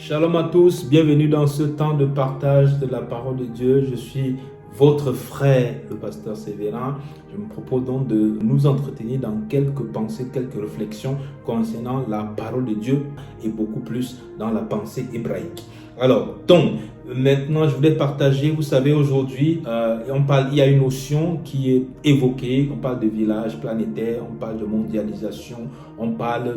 Shalom à tous, bienvenue dans ce temps de partage de la parole de Dieu. Je suis votre frère, le pasteur Sévérin. Je me propose donc de nous entretenir dans quelques pensées, quelques réflexions concernant la parole de Dieu et beaucoup plus dans la pensée hébraïque. Alors, donc, maintenant, je voulais partager, vous savez, aujourd'hui, il y a une notion qui est évoquée, on parle de village planétaire, on parle de mondialisation, on parle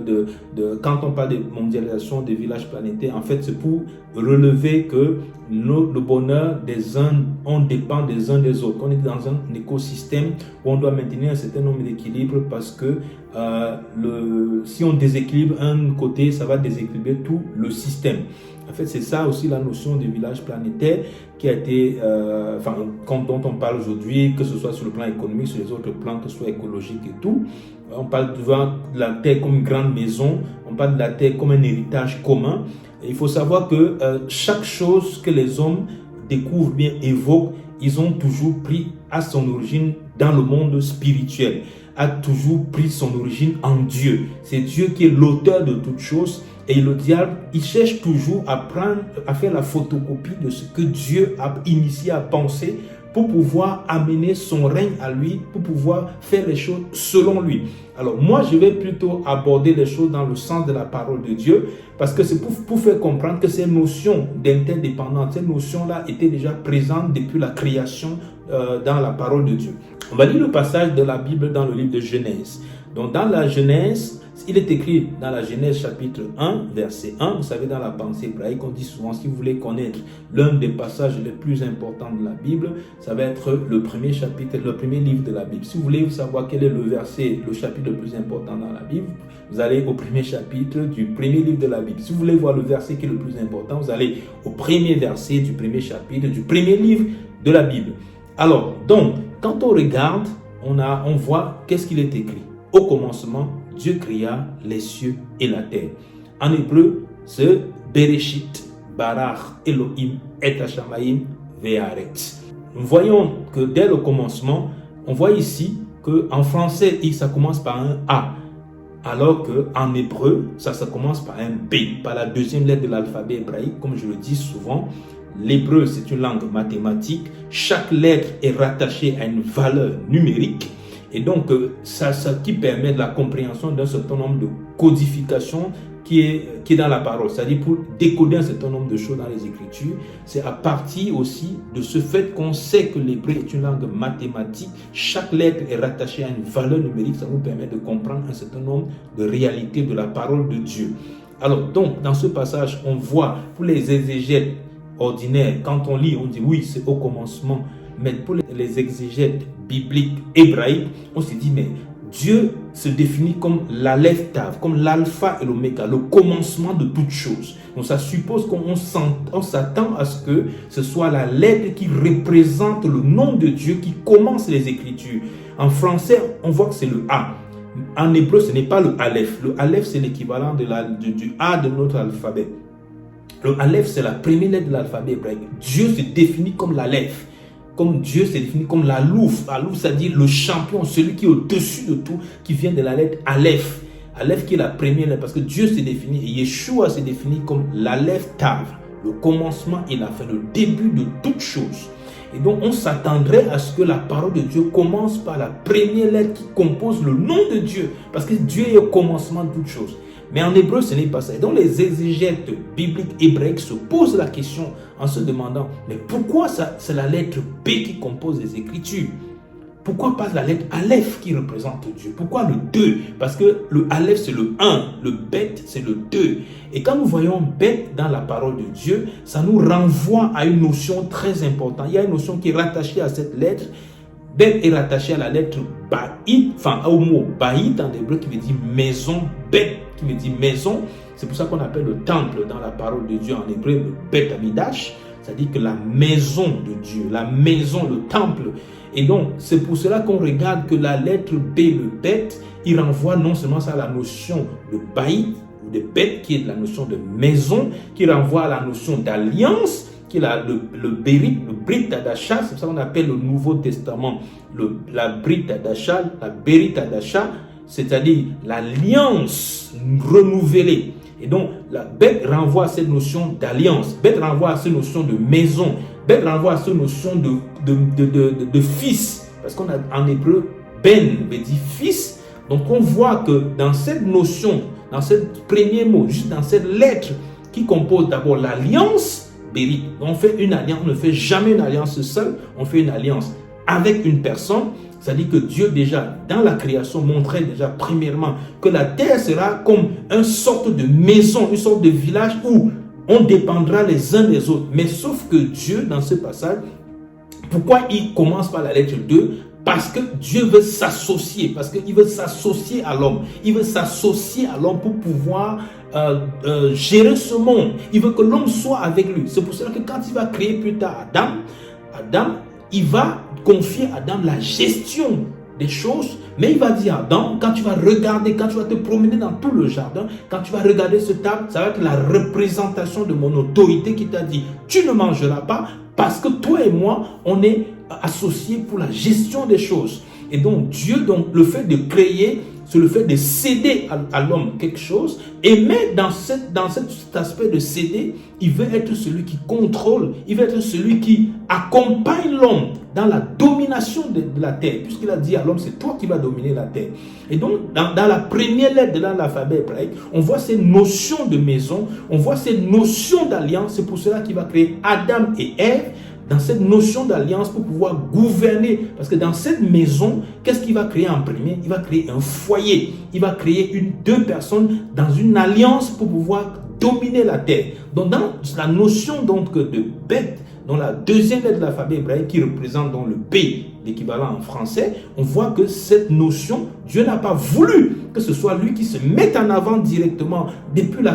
quand on parle de mondialisation, de village planétaire, en fait, c'est pour relever que le bonheur des uns, on dépend des uns des autres. On est dans un écosystème où on doit maintenir un certain nombre d'équilibres parce que si on déséquilibre un côté, ça va déséquilibrer tout le système. En fait, c'est ça aussi la notion de village planétaire qui a été, dont on parle aujourd'hui, que ce soit sur le plan économique, sur les autres plans, que ce soit écologique et tout. On parle souvent de la Terre comme une grande maison, on parle de la Terre comme un héritage commun. Et il faut savoir que chaque chose que les hommes découvrent, bien évoquent, ils ont toujours pris à son origine dans le monde spirituel, a toujours pris son origine en Dieu. C'est Dieu qui est l'auteur de toutes choses. Et le diable, il cherche toujours à faire la photocopie de ce que Dieu a initié à penser pour pouvoir amener son règne à lui, pour pouvoir faire les choses selon lui. Alors moi, je vais plutôt aborder les choses dans le sens de la parole de Dieu, parce que c'est pour faire comprendre que ces notions d'interdépendance, ces notions-là étaient déjà présentes depuis la création dans la parole de Dieu. On va lire le passage de la Bible dans le livre de Genèse. Donc dans la Genèse, il est écrit dans la Genèse chapitre 1, verset 1, vous savez dans la pensée hébraïque, on dit souvent, si vous voulez connaître l'un des passages les plus importants de la Bible, ça va être le premier chapitre, le premier livre de la Bible. Si vous voulez savoir quel est le chapitre le plus important dans la Bible, vous allez au premier chapitre du premier livre de la Bible. Si vous voulez voir le verset qui est le plus important, vous allez au premier verset du premier chapitre du premier livre de la Bible. Alors, donc, quand on regarde, on voit qu'est-ce qu'il est écrit. Au commencement, Dieu créa les cieux et la terre. En hébreu, c'est Bereshit, Barach, Elohim, et Hashamayim, Ve'aretz. Nous voyons que dès le commencement, on voit ici qu'en français, ça commence par un A, alors qu'en hébreu, ça commence par un B, par la deuxième lettre de l'alphabet hébraïque, comme je le dis souvent. L'hébreu, c'est une langue mathématique. Chaque lettre est rattachée à une valeur numérique. Et donc, ça qui permet de la compréhension d'un certain nombre de codifications qui est dans la parole. C'est-à-dire pour décoder un certain nombre de choses dans les Écritures, c'est à partir aussi de ce fait qu'on sait que l'hébreu est une langue mathématique. Chaque lettre est rattachée à une valeur numérique. Ça nous permet de comprendre un certain nombre de réalités de la parole de Dieu. Alors, donc, dans ce passage, on voit pour les exégètes ordinaires, quand on lit, on dit oui, c'est au commencement. Mais pour les exégètes bibliques hébraïques, on se dit, mais Dieu se définit comme l'Aleph Tav, comme l'alpha et l'oméga, le commencement de toutes choses. Donc ça suppose qu'on s'attend à ce que ce soit la lettre qui représente le nom de Dieu qui commence les Écritures. En français, on voit que c'est le A. En hébreu, ce n'est pas le Aleph. Le Aleph, c'est l'équivalent du A de notre alphabet. Le Aleph, c'est la première lettre de l'alphabet hébraïque. Dieu se définit comme l'Aleph. Comme Dieu s'est défini comme la Louf. La Louf, c'est-à-dire le champion, celui qui est au-dessus de tout, qui vient de la lettre Aleph. Aleph qui est la première lettre, parce que Dieu s'est défini, et Yeshua s'est défini comme l'Aleph Tav, le commencement et la fin, le début de toutes choses. Et donc, on s'attendrait à ce que la parole de Dieu commence par la première lettre qui compose le nom de Dieu, parce que Dieu est au commencement de toutes choses. Mais en hébreu, ce n'est pas ça. Et donc, les exégètes bibliques hébraïques se posent la question en se demandant, mais pourquoi c'est la lettre B qui compose les Écritures? Pourquoi pas la lettre Aleph qui représente Dieu? Pourquoi le 2? Parce que le Aleph, c'est le 1, le Bet, c'est le 2. Et quand nous voyons Bet dans la parole de Dieu, ça nous renvoie à une notion très importante. Il y a une notion qui est rattachée à cette lettre. Bet est rattaché à la lettre Baït, au mot Baït en hébreu qui veut dire maison, Bet qui veut dire maison. C'est pour ça qu'on appelle le temple dans la parole de Dieu en hébreu le Bet Amidash, c'est-à-dire que la maison de Dieu, la maison, le temple. Et donc, c'est pour cela qu'on regarde que la lettre B, le Bet, il renvoie non seulement à la notion de Baït ou de Bet, qui est la notion de maison, qui renvoie à la notion d'alliance, qui est le Brit Hadasha, c'est ça qu'on appelle le Nouveau Testament, la Brit Hadasha, la Berit Hadasha, c'est-à-dire l'alliance renouvelée. Et donc, la bête renvoie à cette notion d'alliance, bête renvoie à cette notion de maison, bête renvoie à cette notion de fils. Parce qu'en hébreu, ben veut dire fils. Donc, on voit que dans cette notion, dans ce premier mot, juste dans cette lettre qui compose d'abord l'alliance, Bérit. On fait une alliance, on ne fait jamais une alliance seule, on fait une alliance avec une personne. C'est-à-dire que Dieu déjà, dans la création, montrait déjà premièrement que la terre sera comme une sorte de maison, une sorte de village où on dépendra les uns des autres. Mais sauf que Dieu, dans ce passage, pourquoi il commence par la lettre 2? Parce que Dieu veut s'associer, parce qu'il veut s'associer à l'homme. Il veut s'associer à l'homme pour pouvoir gérer ce monde. Il veut que l'homme soit avec lui. C'est pour cela que quand il va créer plus tard Adam, il va confier à Adam la gestion des choses, mais il va dire à Adam, quand tu vas regarder, quand tu vas te promener dans tout le jardin, quand tu vas regarder ce table, ça va être la représentation de mon autorité qui t'a dit, tu ne mangeras pas parce que toi et moi, on est associés pour la gestion des choses. Et donc Dieu, donc le fait de créer, c'est le fait de céder à l'homme quelque chose. Et mais dans cet aspect de céder, il veut être celui qui contrôle, il veut être celui qui accompagne l'homme dans la domination de la terre. Puisqu'il a dit à l'homme, c'est toi qui vas dominer la terre. Et donc, dans la première lettre de l'alphabet hébraïque, on voit ces notions de maison, on voit ces notions d'alliance. C'est pour cela qu'il va créer Adam et Ève, dans cette notion d'alliance pour pouvoir gouverner. Parce que dans cette maison, qu'est-ce qu'il va créer en premier? Il va créer un foyer. Il va créer deux personnes dans une alliance pour pouvoir dominer la terre. Donc dans la notion donc de bête, dans la deuxième lettre de l'alphabet hébraïque qui représente donc le P, l'équivalent en français, on voit que cette notion, Dieu n'a pas voulu que ce soit lui qui se mette en avant directement depuis la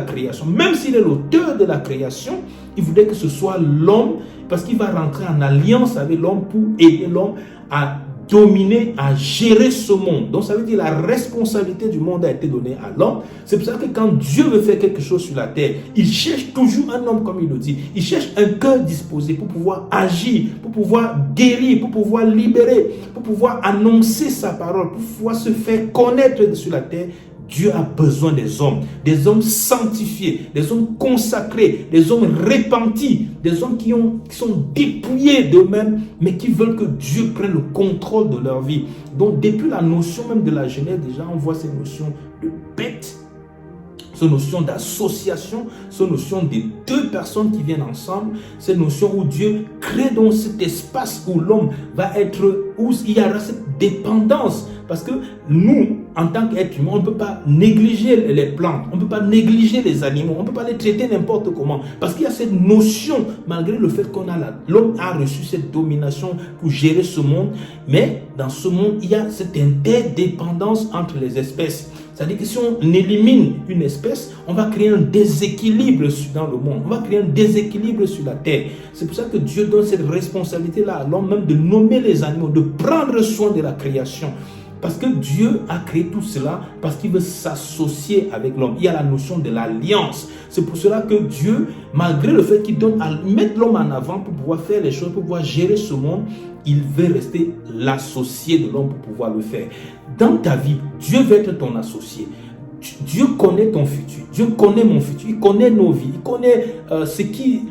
création. Même s'il est l'auteur de la création, il voulait que ce soit l'homme, parce qu'il va rentrer en alliance avec l'homme pour aider l'homme à dominer, à gérer ce monde. Donc ça veut dire que la responsabilité du monde a été donnée à l'homme. C'est pour ça que quand Dieu veut faire quelque chose sur la terre, il cherche toujours un homme, comme il le dit. Il cherche un cœur disposé pour pouvoir agir, pour pouvoir guérir, pour pouvoir libérer, pour pouvoir annoncer sa parole, pour pouvoir se faire connaître sur la terre. Dieu a besoin des hommes sanctifiés, des hommes consacrés, des hommes repentis, des hommes qui sont dépouillés d'eux-mêmes, mais qui veulent que Dieu prenne le contrôle de leur vie. Donc, depuis la notion même de la Genèse, déjà, on voit ces notions de bête, cette notion d'association, cette notion des deux personnes qui viennent ensemble, cette notion où Dieu crée donc cet espace où l'homme va être, où il y aura cette dépendance. Parce que nous, en tant qu'êtres humains, on ne peut pas négliger les plantes, on ne peut pas négliger les animaux, on ne peut pas les traiter n'importe comment. Parce qu'il y a cette notion, malgré le fait qu'on a l'homme a reçu cette domination pour gérer ce monde, mais dans ce monde, il y a cette interdépendance entre les espèces. C'est-à-dire que si on élimine une espèce, on va créer un déséquilibre dans le monde. On va créer un déséquilibre sur la terre. C'est pour ça que Dieu donne cette responsabilité-là à l'homme, même de nommer les animaux, de prendre soin de la création. Parce que Dieu a créé tout cela parce qu'il veut s'associer avec l'homme. Il y a la notion de l'alliance. C'est pour cela que Dieu, malgré le fait qu'il mette l'homme en avant pour pouvoir faire les choses, pour pouvoir gérer ce monde, il veut rester l'associé de l'homme pour pouvoir le faire. Dans ta vie, Dieu veut être ton associé. Dieu connaît ton futur, Dieu connaît mon futur, il connaît nos vies, il connaît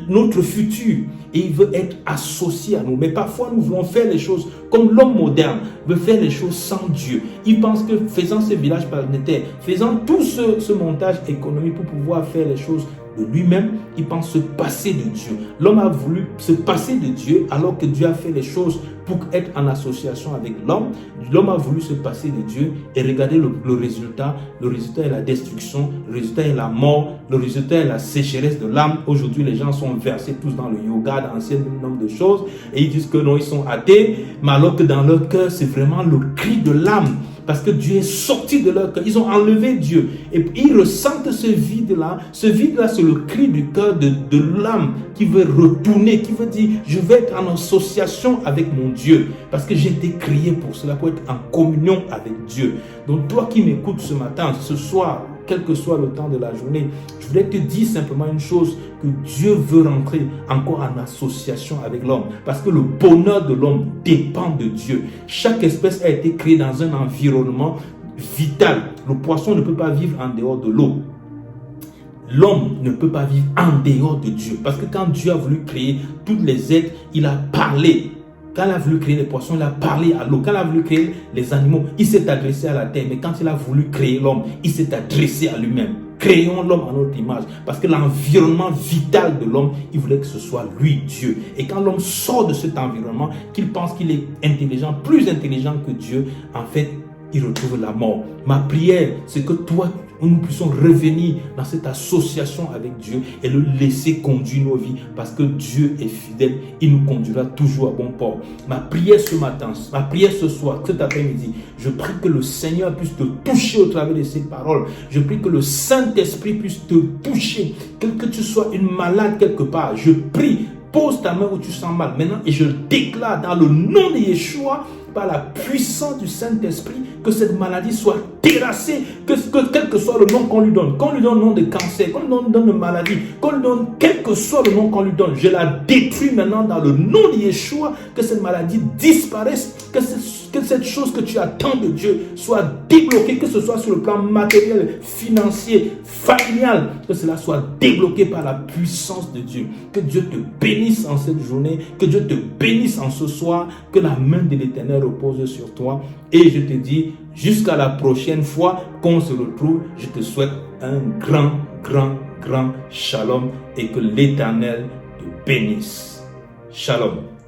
notre futur et il veut être associé à nous. Mais parfois nous voulons faire les choses comme l'homme moderne veut faire les choses sans Dieu. Il pense que faisant ce village planétaire, faisant tout ce montage économique pour pouvoir faire les choses de lui-même, il pense se passer de Dieu. L'homme a voulu se passer de Dieu alors que Dieu a fait les choses pour être en association avec l'homme. L'homme a voulu se passer de Dieu et regardez le résultat. Le résultat est la destruction, le résultat est la mort, le résultat est la sécheresse de l'âme. Aujourd'hui, les gens sont versés tous dans le yoga, dans un certain nombre de choses et ils disent que non, ils sont athées, mais alors que dans leur cœur, c'est vraiment le cri de l'âme. Parce que Dieu est sorti de leur cœur. Ils ont enlevé Dieu. Et ils ressentent ce vide-là. Ce vide-là, c'est le cri du cœur de l'âme qui veut retourner, qui veut dire, je vais être en association avec mon Dieu. Parce que j'ai été créé pour cela, pour être en communion avec Dieu. Donc toi qui m'écoutes ce matin, ce soir, quel que soit le temps de la journée, je voulais te dire simplement une chose, que Dieu veut rentrer encore en association avec l'homme. Parce que le bonheur de l'homme dépend de Dieu. Chaque espèce a été créée dans un environnement vital. Le poisson ne peut pas vivre en dehors de l'eau. l'homme ne peut pas vivre en dehors de Dieu. Parce que quand Dieu a voulu créer tous les êtres, il a parlé. Quand il a voulu créer les poissons, il a parlé à l'eau. Quand il a voulu créer les animaux, il s'est adressé à la terre. Mais quand il a voulu créer l'homme, il s'est adressé à lui-même. Créons l'homme en notre image. Parce que l'environnement vital de l'homme, il voulait que ce soit lui, Dieu. Et quand l'homme sort de cet environnement, qu'il pense qu'il est intelligent, plus intelligent que Dieu, en fait, il retrouve la mort. Ma prière, c'est que toi, nous puissions revenir dans cette association avec Dieu et le laisser conduire nos vies parce que Dieu est fidèle, il nous conduira toujours à bon port. Ma prière ce matin, ma prière ce soir, cet après-midi, je prie que le Seigneur puisse te toucher au travers de ces paroles. Je prie que le Saint-Esprit puisse te toucher, que tu sois une malade quelque part. Je prie, pose ta main où tu sens mal maintenant et je déclare dans le nom de Yeshua, par la puissance du Saint-Esprit, que cette maladie soit terrassée, que quel que soit le nom qu'on lui donne le nom de cancer, qu'on lui donne de maladie, qu'on lui donne quel que soit le nom qu'on lui donne, je la détruis maintenant dans le nom de Yeshua, que cette maladie disparaisse, que cette chose que tu attends de Dieu soit débloquée, que ce soit sur le plan matériel, financier, familial, que cela soit débloqué par la puissance de Dieu. Que Dieu te bénisse en cette journée, que Dieu te bénisse en ce soir, que la main de l'Éternel repose sur toi. Et je te dis, jusqu'à la prochaine fois qu'on se retrouve, je te souhaite un grand shalom et que l'Éternel te bénisse. Shalom.